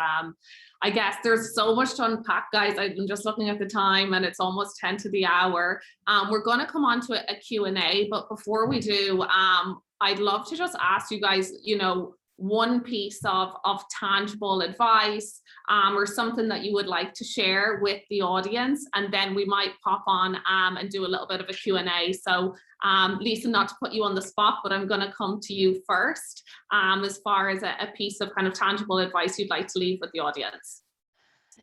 I guess there's so much to unpack, guys. I'm just looking at the time and it's almost 10 to the hour. We're going to come on to a Q&A, but before we do, I'd love to just ask you guys, you know, one piece of tangible advice or something that you would like to share with the audience, and then we might pop on and do a little bit of a Q&A. So Lisa, not to put you on the spot, but I'm going to come to you first as far as a piece of kind of tangible advice you'd like to leave with the audience.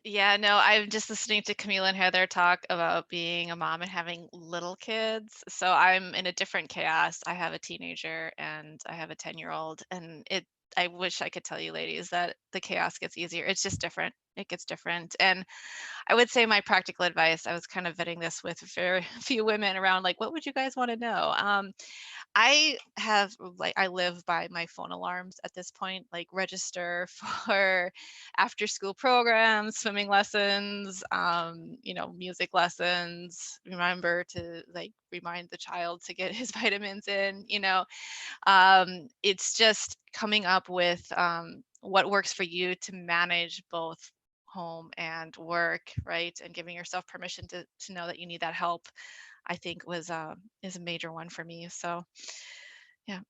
Yeah, no, I'm just listening to Camille and Heather talk about being a mom and having little kids. So I'm in a different chaos. I have a teenager and I have a 10-year-old, and I wish I could tell you ladies that the chaos gets easier. It's just different. It gets different. And I would say my practical advice, I was kind of vetting this with very few women around, like, what would you guys want to know? I live by my phone alarms at this point, like register for after school programs, swimming lessons, you know, music lessons, remember to like remind the child to get his vitamins in, you know. It's just coming up with what works for you to manage both home and work, right? And giving yourself permission to know that you need that help, I think is a major one for me. So yeah.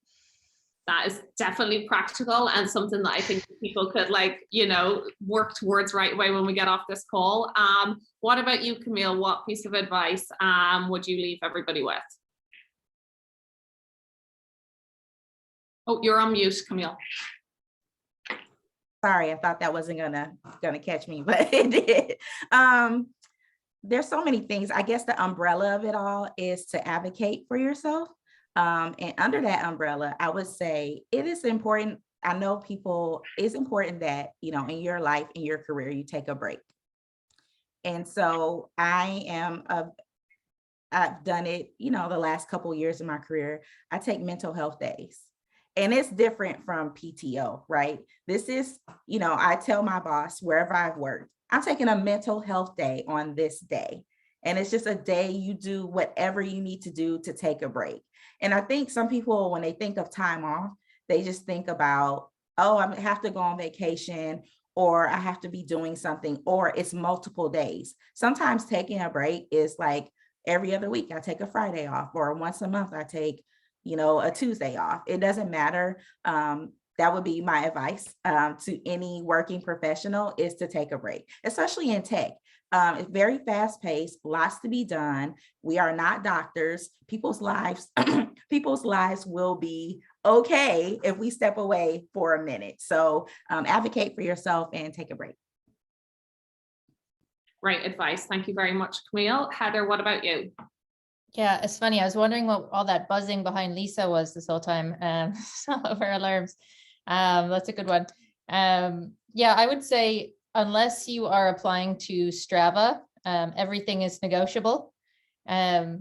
That is definitely practical and something that I think people could, like, you know, work towards right away when we get off this call. What about you, Camille? What piece of advice would you leave everybody with? Oh, you're on mute, Camille. Sorry, I thought that wasn't gonna catch me, but it did. There's so many things. I guess the umbrella of it all is to advocate for yourself. And under that umbrella, I would say it is important. I know it's important that, you know, in your life, in your career, you take a break. And so I've done it, you know, the last couple of years of my career. I take mental health days. And it's different from PTO, right? This is, you know, I tell my boss wherever I've worked, I'm taking a mental health day on this day. And it's just a day you do whatever you need to do to take a break. And I think some people, when they think of time off, they just think about, oh, I have to go on vacation, or I have to be doing something, or it's multiple days. Sometimes taking a break is like every other week, I take a Friday off, or once a month, I take, you know, a Tuesday off. It doesn't matter. That would be my advice to any working professional, is to take a break, especially in tech. It's very fast paced, lots to be done. We are not doctors. People's lives will be okay if we step away for a minute. So advocate for yourself and take a break. Great advice. Thank you very much, Camille. Heather, what about you? Yeah, it's funny. I was wondering what all that buzzing behind Lisa was this whole time. Some of her alarms. That's a good one. Yeah, I would say unless you are applying to Strava, everything is negotiable. You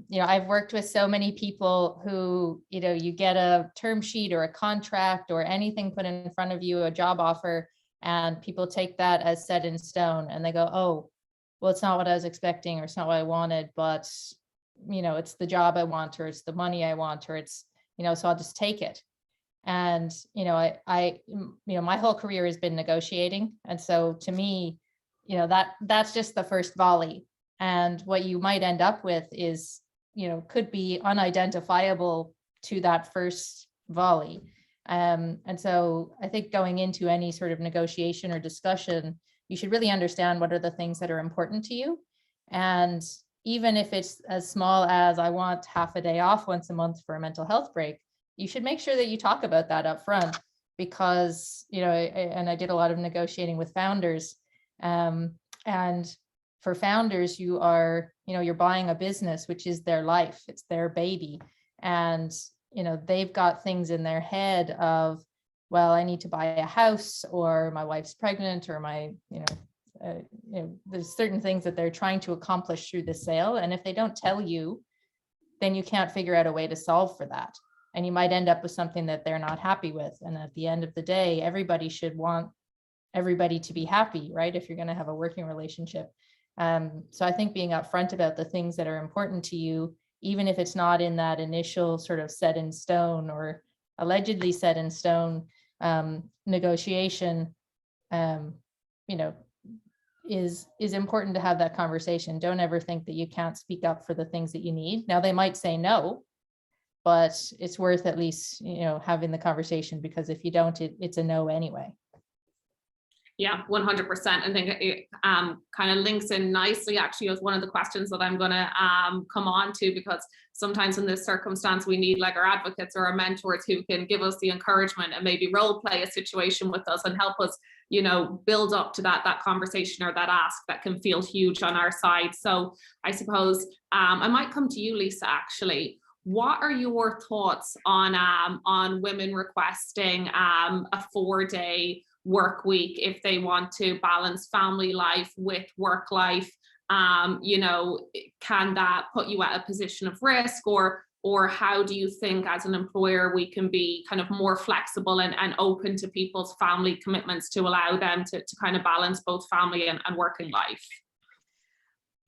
know, I've worked with so many people who, you know, you get a term sheet or a contract or anything put in front of you, a job offer, and people take that as set in stone and they go, oh, well, it's not what I was expecting, or it's not what I wanted, but you know, it's the job I want, or it's the money I want, or it's, you know, so I'll just take it. And, you know, I you know, my whole career has been negotiating. And so to me, you know, that's just the first volley. And what you might end up with is, you know, could be unidentifiable to that first volley. And so I think going into any sort of negotiation or discussion, you should really understand what are the things that are important to you. And even if it's as small as I want half a day off once a month for a mental health break, you should make sure that you talk about that up front, because, you know, and I did a lot of negotiating with founders, and for founders, you're buying a business, which is their life, it's their baby. And, you know, they've got things in their head of, well, I need to buy a house, or my wife's pregnant, or there's certain things that they're trying to accomplish through the sale. And if they don't tell you, then you can't figure out a way to solve for that. And you might end up with something that they're not happy with. And at the end of the day, everybody should want everybody to be happy, right? If you're going to have a working relationship. So I think being upfront about the things that are important to you, even if it's not in that initial sort of set in stone or allegedly set in stone negotiation, is important to have that conversation. Don't ever think that you can't speak up for the things that you need. Now, they might say no, but it's worth at least, having the conversation, because if you don't, it's a no anyway. Yeah, 100%. I think it kind of links in nicely, actually, as one of the questions that I'm going to come on to, because sometimes in this circumstance, we need like our advocates or our mentors who can give us the encouragement and maybe role play a situation with us and help us, build up to that conversation or that ask that can feel huge on our side. So I suppose I might come to you, Lisa, actually. What are your thoughts on women requesting a 4-day work week if they want to balance family life with work life? Can that put you at a position of risk, or how do you think as an employer we can be kind of more flexible and open to people's family commitments to allow them to kind of balance both family and working life?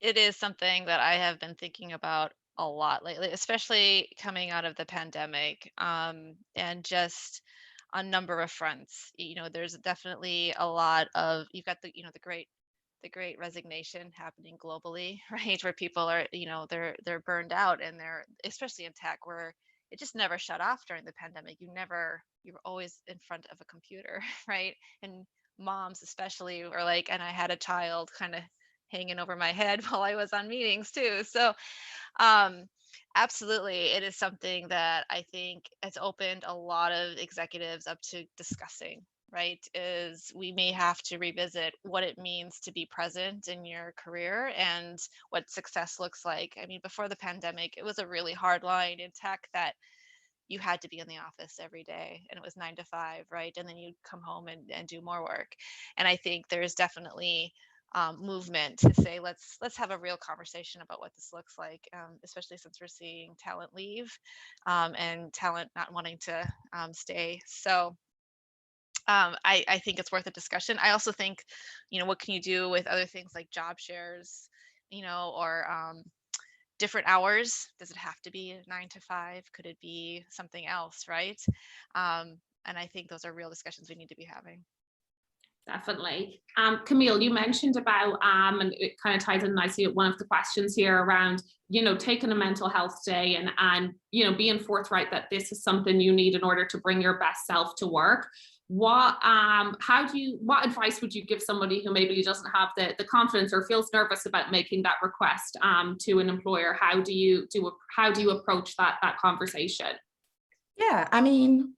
It is something that I have been thinking about a lot lately, especially coming out of the pandemic, and just a number of fronts. There's definitely a lot of, you've got the great resignation happening globally, right? Where people are, they're burned out, and they're, especially in tech, where it just never shut off during the pandemic. You were always in front of a computer, right? And moms especially were like, and I had a child kind of hanging over my head while I was on meetings too. So absolutely, it is something that I think has opened a lot of executives up to discussing, right? Is we may have to revisit what it means to be present in your career and what success looks like. I mean, before the pandemic, it was a really hard line in tech that you had to be in the office every day, and it was 9 to 5, right? And then you'd come home and do more work. And I think there's definitely movement to say, let's have a real conversation about what this looks like, especially since we're seeing talent leave, and talent not wanting to stay. So I think it's worth a discussion. I also think, what can you do with other things like job shares, or different hours? Does it have to be 9 to 5? Could it be something else, right? And I think those are real discussions we need to be having. Definitely. Camille, you mentioned about, and it kind of ties in nicely with one of the questions here around, taking a mental health day and being forthright that this is something you need in order to bring your best self to work. What advice would you give somebody who maybe doesn't have the confidence or feels nervous about making that request to an employer? How do you approach that conversation? Yeah, I mean,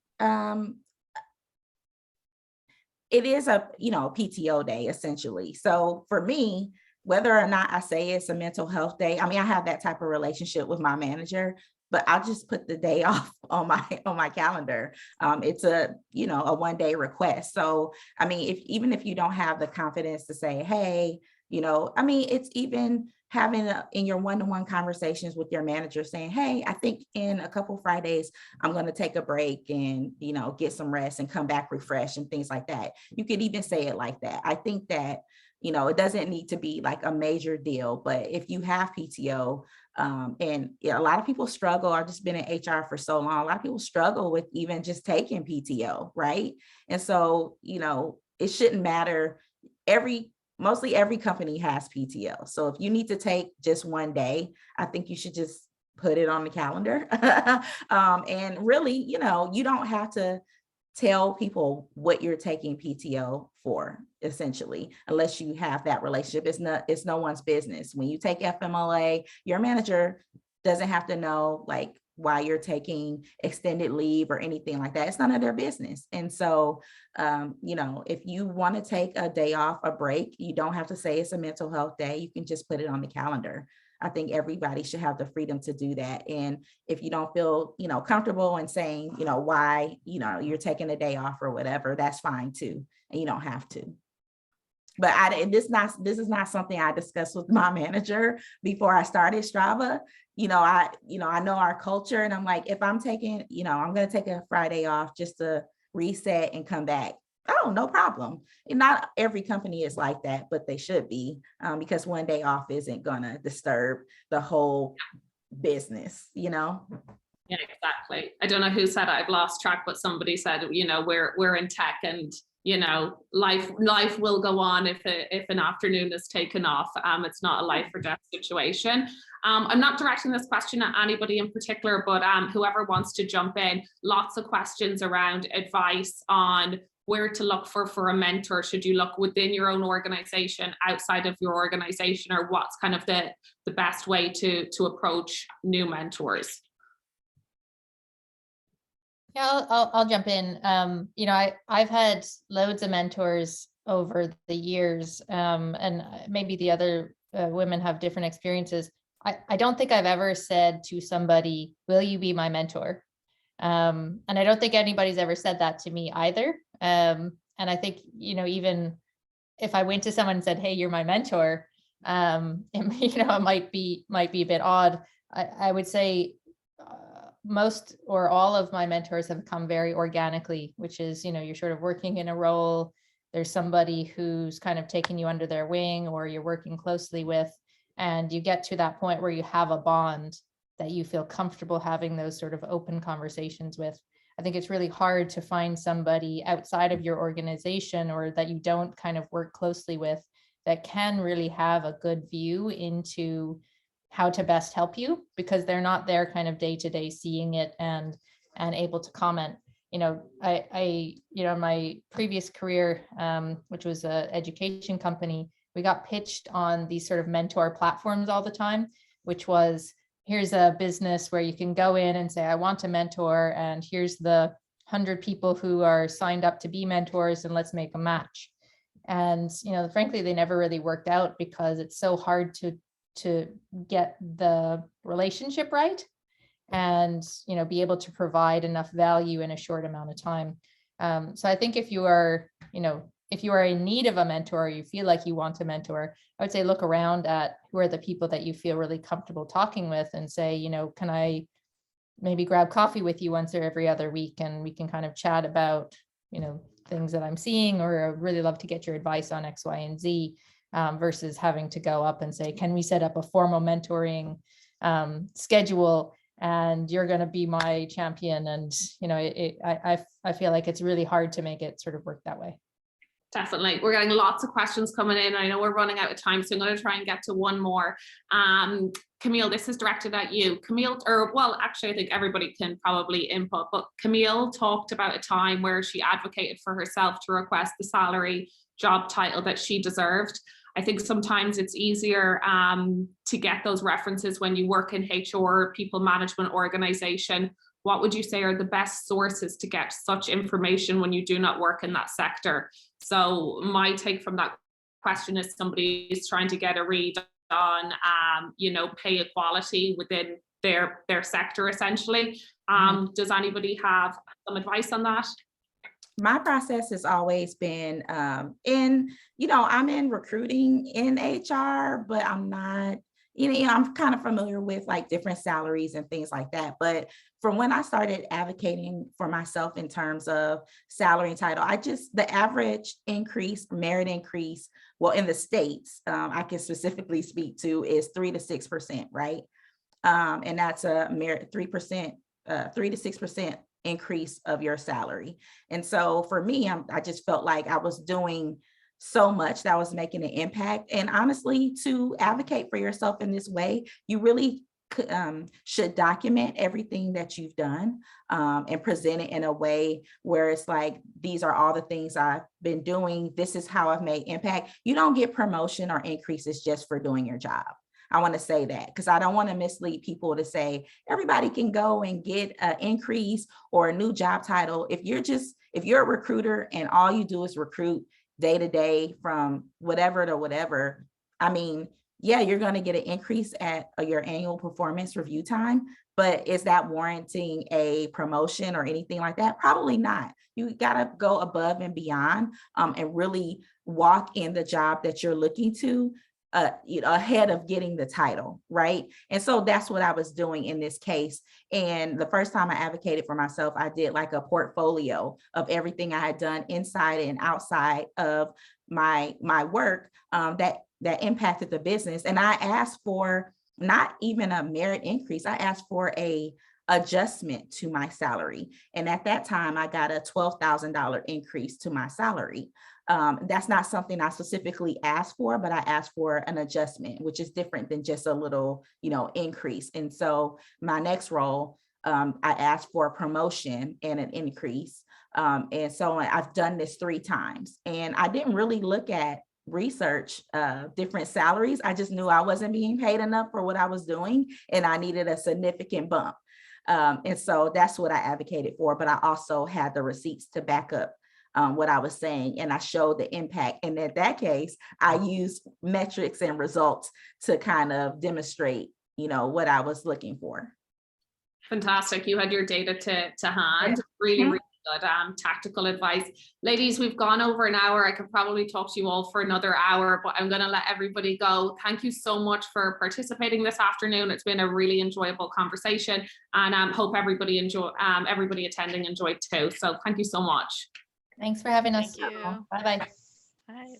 it is a, PTO day essentially. So for me, whether or not I say it's a mental health day, I mean, I have that type of relationship with my manager, but I'll just put the day off on my calendar. It's a 1-day request. So, I mean, even if you don't have the confidence to say, hey, it's even having in your one-to-one conversations with your manager saying, hey, I think in a couple Fridays, I'm going to take a break and, get some rest and come back refreshed and things like that. You could even say it like that. I think that, it doesn't need to be like a major deal, but if you have PTO, and a lot of people struggle. I've just been in HR for so long. A lot of people struggle with even just taking PTO, right? And so, it shouldn't matter. Mostly every company has PTO. So if you need to take just 1 day, I think you should just put it on the calendar. And really, you don't have to tell people what you're taking PTO for, essentially, unless you have that relationship. It's no one's business. When you take FMLA, your manager doesn't have to know like why you're taking extended leave or anything like that. It's none of their business. And so, if you want to take a day off, a break, you don't have to say it's a mental health day. You can just put it on the calendar. I think everybody should have the freedom to do that. And if you don't feel, comfortable in saying, why, you're taking a day off or whatever, that's fine too. And you don't have to. But this is not something I discussed with my manager before I started Strava. I know our culture, and I'm like, if I'm taking, I'm going to take a Friday off just to reset and come back. Oh, no problem. And not every company is like that, but they should be, because one day off isn't going to disturb the whole business, Yeah, exactly. I don't know who said it, I've lost track, but somebody said, we're in tech, and life will go on if an afternoon is taken off. It's not a life or death situation. I'm not directing this question at anybody in particular, but whoever wants to jump in, lots of questions around advice on where to look for a mentor. Should you look within your own organization, outside of your organization, or what's kind of the best way to approach new mentors? Yeah, I'll jump in. I've had loads of mentors over the years, and maybe the other women have different experiences. I don't think I've ever said to somebody, will you be my mentor? And I don't think anybody's ever said that to me either. And I think, even if I went to someone and said, hey, you're my mentor, it might be a bit odd. I would say most or all of my mentors have come very organically, which is, you're sort of working in a role. There's somebody who's kind of taking you under their wing, or you're working closely with, and you get to that point where you have a bond that you feel comfortable having those sort of open conversations with. I think it's really hard to find somebody outside of your organization, or that you don't kind of work closely with, that can really have a good view into how to best help you, because they're not there kind of day to day seeing it and able to comment. I my previous career, which was an education company, we got pitched on these sort of mentor platforms all the time, which was, here's a business where you can go in and say, I want a mentor, and here's the 100 people who are signed up to be mentors, and let's make a match. And, frankly, they never really worked out, because it's so hard to get the relationship right and, be able to provide enough value in a short amount of time. So I think if you are in need of a mentor, or you feel like you want a mentor, I would say look around at who are the people that you feel really comfortable talking with, and say, can I maybe grab coffee with you once or every other week, and we can kind of chat about, things that I'm seeing, or I'd really love to get your advice on X, Y, and Z, versus having to go up and say, can we set up a formal mentoring schedule, and you're going to be my champion. And, I feel like it's really hard to make it sort of work that way. Definitely. We're getting lots of questions coming in. I know we're running out of time, so I'm going to try and get to one more. Camille, this is directed at you. Camille, actually, I think everybody can probably input, but Camille talked about a time where she advocated for herself to request the salary, job title that she deserved. I think sometimes it's easier to get those references when you work in HR, people management organization. What would you say are the best sources to get such information when you do not work in that sector? So my take from that question is, somebody is trying to get a read on, pay equality within their sector, essentially. Does anybody have some advice on that? My process has always been I'm in recruiting in HR, but I'm not, I'm kind of familiar with like different salaries and things like that. But from when I started advocating for myself in terms of salary and title, the average increase, merit increase, well, in the States, I can specifically speak to, is 3 to 6%, right? And that's a merit 3 to 6% increase of your salary. And so for me, I just felt like I was doing so much that was making an impact. And honestly, to advocate for yourself in this way, you really should document everything that you've done and present it in a way where it's like, these are all the things I've been doing. This is how I've made impact. You don't get promotion or increases just for doing your job. I want to say that because I don't want to mislead people to say everybody can go and get an increase or a new job title. If you're a recruiter and all you do is recruit day to day from whatever to whatever, I mean, yeah, you're going to get an increase at your annual performance review time, but is that warranting a promotion or anything like that? Probably not. You got to go above and beyond and really walk in the job that you're looking to ahead of getting the title, right? And so that's what I was doing in this case. And the first time I advocated for myself, I did like a portfolio of everything I had done inside and outside of my work that impacted the business. And I asked for not even a merit increase. I asked for a adjustment to my salary. And at that time, I got a $12,000 increase to my salary. That's not something I specifically asked for, but I asked for an adjustment, which is different than just a little, increase. And so my next role, I asked for a promotion and an increase. And so I've done this 3 times, and I didn't really look at research different salaries. I just knew I wasn't being paid enough for what I was doing, and I needed a significant bump. And so that's what I advocated for, but I also had the receipts to back up what I was saying, and I showed the impact. And in that case, I used metrics and results to kind of demonstrate, what I was looking for. Fantastic. You had your data to hand. Really, really good tactical advice. Ladies, we've gone over an hour. I could probably talk to you all for another hour, but I'm going to let everybody go. Thank you so much for participating this afternoon. It's been a really enjoyable conversation, and hope everybody attending enjoyed too. So thank you so much. Thanks for having us. Thank you. Bye-bye. Bye.